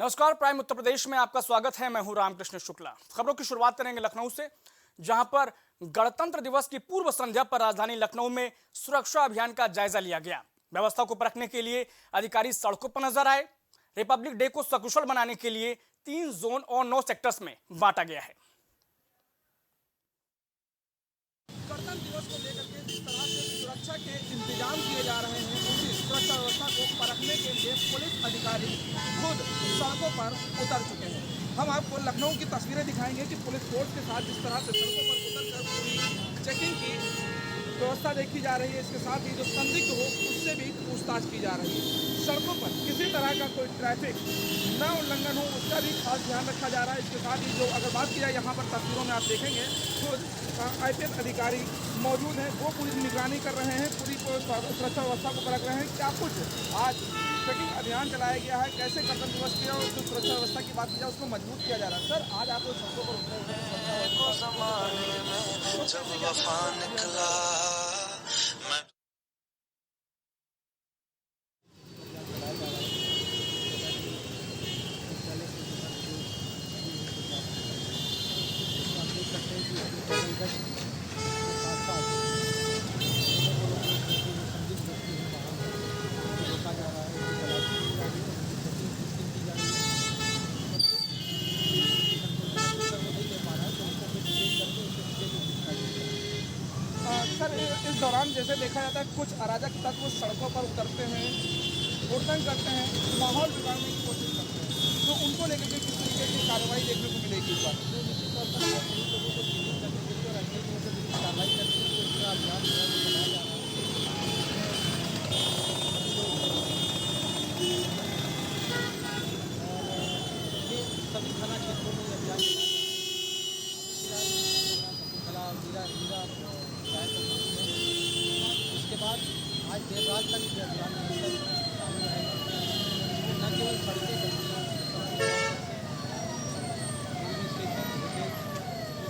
नमस्कार, प्राइम उत्तर प्रदेश में आपका स्वागत है। मैं हूं रामकृष्ण शुक्ला। खबरों की शुरुआत करेंगे लखनऊ से, जहां पर गणतंत्र दिवस की पूर्व संध्या पर राजधानी लखनऊ में सुरक्षा अभियान का जायजा लिया गया। व्यवस्था को परखने के लिए अधिकारी सड़कों पर नजर आए। रिपब्लिक डे को सकुशल बनाने के लिए 3 जोन और 9 सेक्टर्स में बांटा गया है। गणतंत्र दिवस को लेकर के जिस तरह से सुरक्षा के इंतजाम किए जा रहे हैं, उसी सुरक्षा व्यवस्था को परखने के लिए पुलिस अधिकारी खुद सड़कों पर उतर चुके हैं। हम आपको लखनऊ की तस्वीरें दिखाएंगे कि पुलिस फोर्स के साथ जिस तरह से सड़कों पर उतरकर पूरी चेकिंग की व्यवस्था देखी जा रही है। इसके साथ ही जो संदिग्ध हो उससे भी पूछताछ की जा रही है। सड़कों पर किसी तरह का कोई ट्रैफिक न उल्लंघन हो, उसका भी खास ध्यान रखा जा रहा है। इसके साथ ही जो अगर बात की जाए, यहाँ पर तस्वीरों में आप देखेंगे खुद IPS अधिकारी मौजूद हैं, वो पूरी निगरानी कर रहे हैं, पूरी सुरक्षा व्यवस्था को परख रहे हैं। क्या कुछ आज चेकिंग अभियान चलाया गया है, कैसे गणतंत्र दिवस की और जो सुरक्षा व्यवस्था की बात की जाए उसको मजबूत किया जा रहा है। सर, आज आप लोग सड़कों पर उतरे हुए हैं, सर, इस दौरान जैसे देखा जाता है कुछ अराजक तत्व सड़कों पर उतरते हैं, हुड़दंग करते हैं, माहौल बिगाड़ने की कोशिश करते हैं, तो उनको लेकर के किस तरीके की कार्रवाई देखने को मिलेगी इस बार? कार्रवाई करके इसका अभियान जो है वो चलाया जा रहा है। और ये सभी थाना क्षेत्रों में अभियान चलाया जा रहा है। उसके बाद आज देर रात तक ये अभियान चालू रहेगा। न केवल सड़कें बल्कि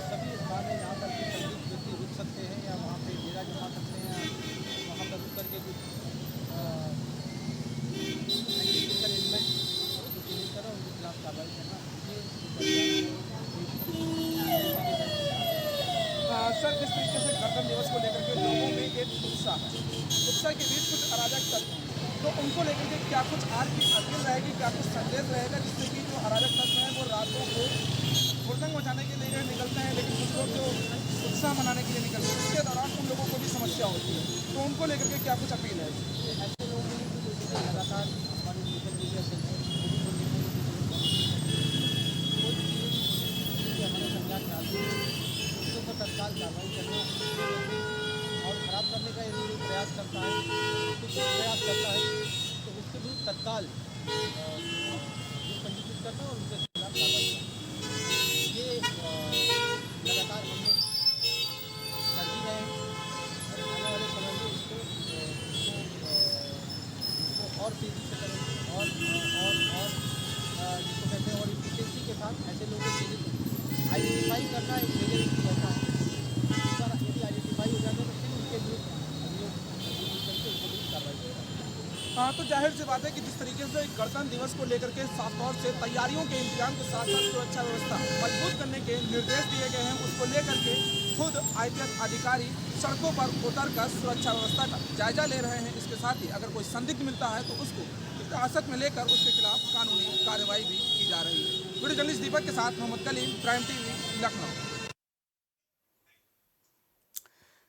सभी स्थान है जहाँ पर संदिग्ध व्यक्ति रुक सकते हैं या वहाँ पे डेरा जमा सकते हैं, वहाँ पर रुक करके कुछ एग्रीकल्चर एलिमेंट जो लेकर उनके खिलाफ कार्रवाई करना, सर, जिस तरीके से गणतंत्र दिवस को लेकर के लोगों में एक उत्साह है, उत्साह के बीच कुछ अराजक तत्व, तो उनको लेकर के क्या कुछ आज की अपील रहेगी, क्या कुछ संदेश रहेगा, जिससे कि जो अराजक तत्व हैं वो रातों को हुड़दंग मचाने के लिए निकलते हैं, लेकिन कुछ लोग जो उत्साह मनाने के लिए निकलते हैं, उसके दौरान उन लोगों को भी समस्या होती है, तो उनको लेकर के क्या कुछ अपील है? ऐसे लोगों के लिए जो लगातार हमारी सोशल मीडिया से हमारे संज्ञान में आती है, उसके ऊपर तत्काल कार्रवाई करना और खराब करने का यदि कोई प्रयास करता है, कुछ प्रयास करता है, तो उसके विरुद्ध तत्काल पंजीकृत करना और उनके खिलाफ कार्रवाई करना। ये लगातार हम लोग कर ही रहे हैं और आने वाले समय में इसको और तेज़ी से करेंगे और जिसको कहते हैं और इफिशिएंसी के साथ ऐसे लोगों को आइडेंटिफाई करना एक मेजर इशू रहता है। यदि आइडेंटिफाई हो जाते हैं तो फिर उनके विरुद्ध अभियोग करके उनके विरुद्ध कार्रवाई करेगा। हाँ, तो जाहिर सी बात है कि जिस तरीके से गणतंत्र दिवस को लेकर के साफ तौर से तैयारियों के इंतजाम के साथ साथ सुरक्षा व्यवस्था मजबूत करने के निर्देश दिए गए हैं, उसको लेकर के खुद IPS अधिकारी सड़कों पर उतरकर सुरक्षा व्यवस्था का जायजा ले रहे हैं। इसके साथ ही अगर कोई संदिग्ध मिलता है तो उसको हिरासत में लेकर उसके खिलाफ कानूनी कार्रवाई भी की जा रही है। वीडियो जर्नलिस्ट दीपक के साथ मोहम्मद कलीम, प्राइम TV, लखनऊ।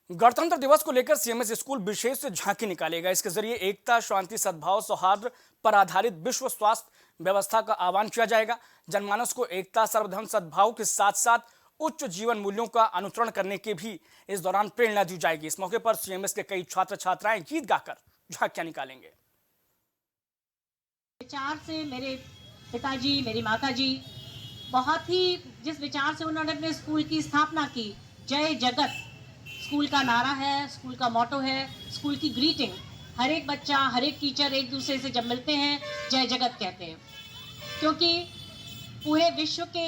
गणतंत्र दिवस को लेकर CMS स्कूल विशेष झांकी निकालेगा। इसके जरिए एकता, शांति, सद्भाव, सौहार्द पर आधारित विश्व स्वास्थ्य व्यवस्था का आह्वान किया जाएगा। जनमानस को एकता, सर्वधर्म, सद्भाव के साथ साथ उच्च जीवन मूल्यों का अनुसरण करने की भी इस दौरान प्रेरणा दी जाएगी। इस मौके पर CMS के कई छात्र छात्राएं गीत गाकर झांकियां निकालेंगे। विचार से मेरे पिताजी, मेरी माताजी बहुत ही जिस विचार से उन्होंने अपने स्कूल की स्थापना की, जय जगत स्कूल का नारा है, स्कूल का मोटो है, स्कूल की ग्रीटिंग, हर एक बच्चा, हर एक टीचर एक दूसरे से जब मिलते हैं जय जगत कहते हैं, क्योंकि पूरे विश्व के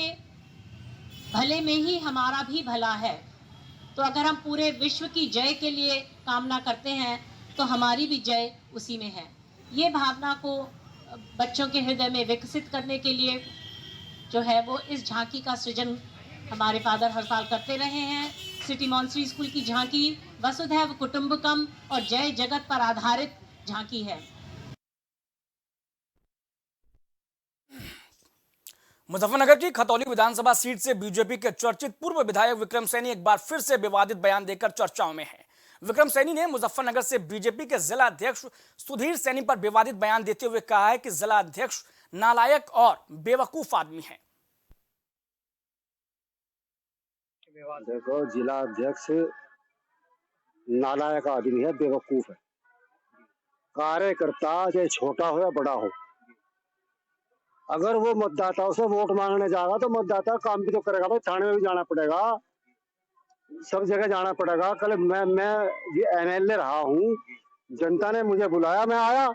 भले में ही हमारा भी भला है। तो अगर हम पूरे विश्व की जय के लिए कामना करते हैं तो हमारी भी जय उसी में है। ये भावना को बच्चों के हृदय में विकसित करने के लिए जो है वो इस झांकी का सृजन हमारे फादर हर साल करते रहे हैं। सिटी मॉन्स्ट्री स्कूल की झांकी वसुधैव कुटुंबकम और जय जगत पर आधारित झांकी है। मुजफ्फरनगर की खतौली विधानसभा सीट से बीजेपी के चर्चित पूर्व विधायक विक्रम सैनी एक बार फिर से विवादित बयान देकर चर्चाओं में हैं। विक्रम सैनी ने मुजफ्फरनगर से बीजेपी के जिला अध्यक्ष सुधीर सैनी पर विवादित बयान देते हुए कहा है कि जिला अध्यक्ष नालायक और बेवकूफ आदमी है। देखो, जिला अध्यक्ष नालायक आदमी है, बेवकूफ है। कार्यकर्ता चाहे छोटा हो या बड़ा हो, अगर वो मतदाताओं से वोट मांगने जाएगा तो मतदाता काम भी तो करेगा। भाई थाने में भी जाना पड़ेगा, सब जगह जाना पड़ेगा। कल मैं ये एमएलए रहा हूँ, जनता ने मुझे बुलाया, मैं आया।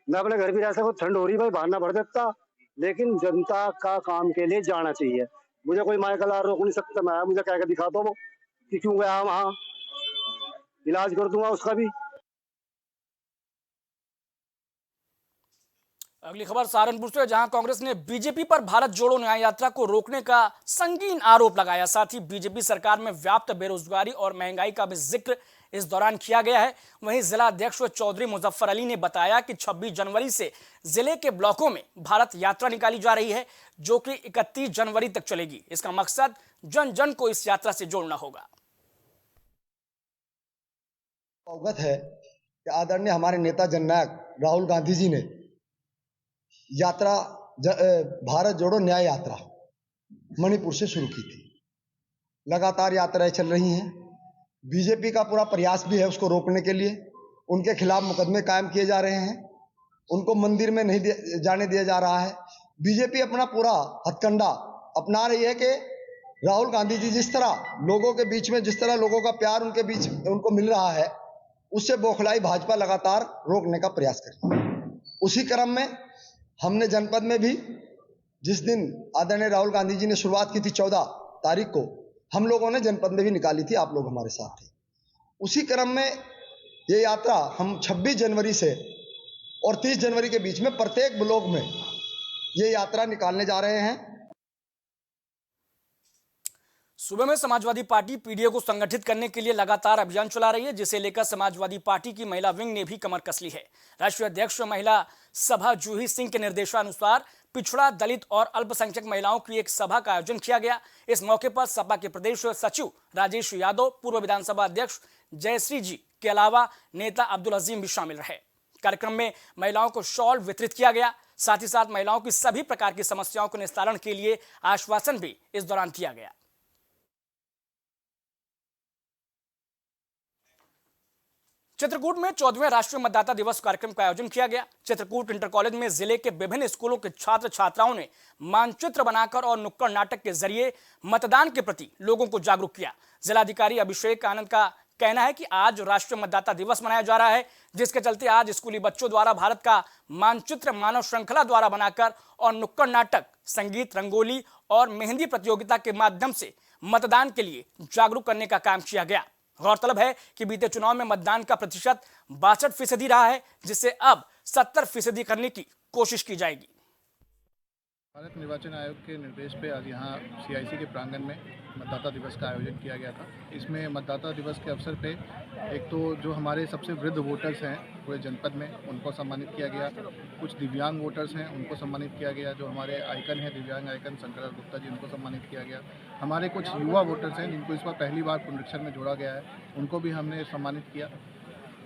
मैं अपने घर भी रह सकता, ठंड हो रही भाई बहाना भर देता, लेकिन जनता का काम के लिए जाना चाहिए। मुझे कोई माइकल रोक नहीं सकता। मैं मुझे कह के दिखा दो वो कि क्यों गया वहाँ, इलाज कर दूंगा उसका भी। अगली खबर सहारनपुर से, जहां कांग्रेस ने बीजेपी पर भारत जोड़ो न्याय यात्रा को रोकने का संगीन आरोप लगाया। साथ ही बीजेपी सरकार में व्याप्त बेरोजगारी और महंगाई का भी जिक्र इस दौरान किया गया है। वहीं जिला अध्यक्ष चौधरी मुजफ्फर अली ने बताया कि 26 जनवरी से जिले के ब्लॉकों में भारत यात्रा निकाली जा रही है, जो कि 31 जनवरी तक चलेगी। इसका मकसद जन जन को इस यात्रा से जोड़ना होगा। अवगत है कि आदरणीय हमारे नेता जननायक राहुल गांधी जी ने यात्रा भारत जोड़ो न्याय यात्रा मणिपुर से शुरू की थी। लगातार यात्राएं चल रही हैं। बीजेपी का पूरा प्रयास भी है उसको रोकने के लिए। उनके खिलाफ मुकदमे कायम किए जा रहे हैं, उनको मंदिर में नहीं जाने दिया जा रहा है। बीजेपी अपना पूरा हथकंडा अपना रही है कि राहुल गांधी जी जिस तरह लोगों के बीच में, जिस तरह लोगों का प्यार उनके बीच उनको मिल रहा है, उससे बौखलाई भाजपा लगातार रोकने का प्रयास कर रही है। उसी क्रम में हमने जनपद में भी, जिस दिन आदरणीय राहुल गांधी जी ने शुरुआत की थी 14 तारीख को, हम लोगों ने जनपद में भी निकाली थी, आप लोग हमारे साथ थे। उसी क्रम में ये यात्रा हम 26 जनवरी से और 30 जनवरी के बीच में प्रत्येक ब्लॉक में ये यात्रा निकालने जा रहे हैं। सूबे में समाजवादी पार्टी पीडीए को संगठित करने के लिए लगातार अभियान चला रही है, जिसे लेकर समाजवादी पार्टी की महिला विंग ने भी कमर कस ली है। राष्ट्रीय अध्यक्ष महिला सभा जूही सिंह के निर्देशानुसार पिछड़ा, दलित और अल्पसंख्यक महिलाओं की एक सभा का आयोजन किया गया। इस मौके पर सपा के प्रदेश सचिव राजेश यादव, पूर्व विधानसभा अध्यक्ष जयश्री जी के अलावा नेता अब्दुल अजीम भी शामिल रहे। कार्यक्रम में महिलाओं को शॉल वितरित किया गया। साथ ही साथ महिलाओं की सभी प्रकार की समस्याओं के निस्तारण के लिए आश्वासन भी इस दौरान दिया गया। चित्रकूट में 14वें राष्ट्रीय मतदाता दिवस कार्यक्रम का आयोजन किया गया। चित्रकूट इंटर कॉलेज में जिले के विभिन्न स्कूलों के छात्र छात्राओं ने मानचित्र बनाकर और नुक्कड़ नाटक के जरिए मतदान के प्रति लोगों को जागरूक किया। जिलाधिकारी अभिषेक आनंद का कहना है कि आज राष्ट्रीय मतदाता दिवस मनाया जा रहा है, जिसके चलते आज स्कूली बच्चों द्वारा भारत का मानचित्र मानव श्रृंखला द्वारा बनाकर और नुक्कड़ नाटक, संगीत, रंगोली और मेहंदी प्रतियोगिता के माध्यम से मतदान के लिए जागरूक करने का काम किया गया। गौरतलब है कि बीते चुनाव में मतदान का प्रतिशत 62% रहा है, जिसे अब 70% करने की कोशिश की जाएगी। भारत निर्वाचन आयोग के निर्देश पे आज यहाँ CIC के प्रांगण में मतदाता दिवस का आयोजन किया गया था। इसमें मतदाता दिवस के अवसर पे एक तो जो हमारे सबसे वृद्ध वोटर्स हैं पूरे जनपद में, उनको सम्मानित किया गया। कुछ दिव्यांग वोटर्स हैं, उनको सम्मानित किया गया। जो हमारे आइकन हैं, दिव्यांग आइकन शंकर गुप्ता जी, उनको सम्मानित किया गया। हमारे कुछ युवा वोटर्स हैं जिनको इस बार पहली बार पुनरीक्षण में जोड़ा गया है, उनको भी हमने सम्मानित किया।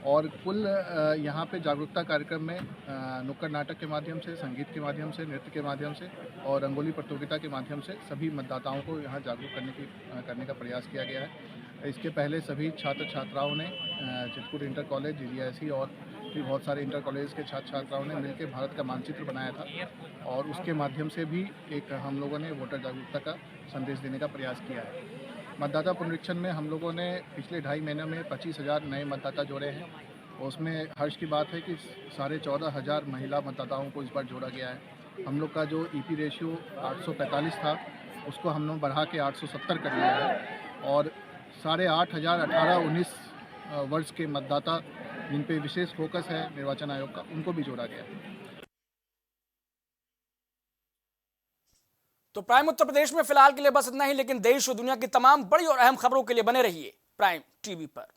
और कुल यहाँ पे जागरूकता कार्यक्रम में नुक्कड़ नाटक के माध्यम से, संगीत के माध्यम से, नृत्य के माध्यम से और रंगोली प्रतियोगिता के माध्यम से सभी मतदाताओं को यहाँ जागरूक करने का प्रयास किया गया है। इसके पहले सभी छात्र छात्राओं ने चित्रकूट इंटर कॉलेज, GGIC और भी बहुत सारे इंटर कॉलेज के छात्र छात्राओं ने मिलकर भारत का मानचित्र बनाया था और उसके माध्यम से भी एक हम लोगों ने वोटर जागरूकता का संदेश देने का प्रयास किया है। मतदाता पुनरीक्षण में हम लोगों ने पिछले 2.5 महीनों में 25,000 नए मतदाता जोड़े हैं। उसमें हर्ष की बात है कि 14,500 महिला मतदाताओं को इस बार जोड़ा गया है। हम लोग का जो EP रेशियो 845 था, उसको हम लोग बढ़ा के 870 कर दिया है और 8,500 18-19 वर्ष के मतदाता जिन पे विशेष फोकस है निर्वाचन आयोग का, उनको भी जोड़ा गया है। तो प्राइम उत्तर प्रदेश में फिलहाल के लिए बस इतना ही, लेकिन देश और दुनिया की तमाम बड़ी और अहम खबरों के लिए बने रहिए प्राइम टीवी पर।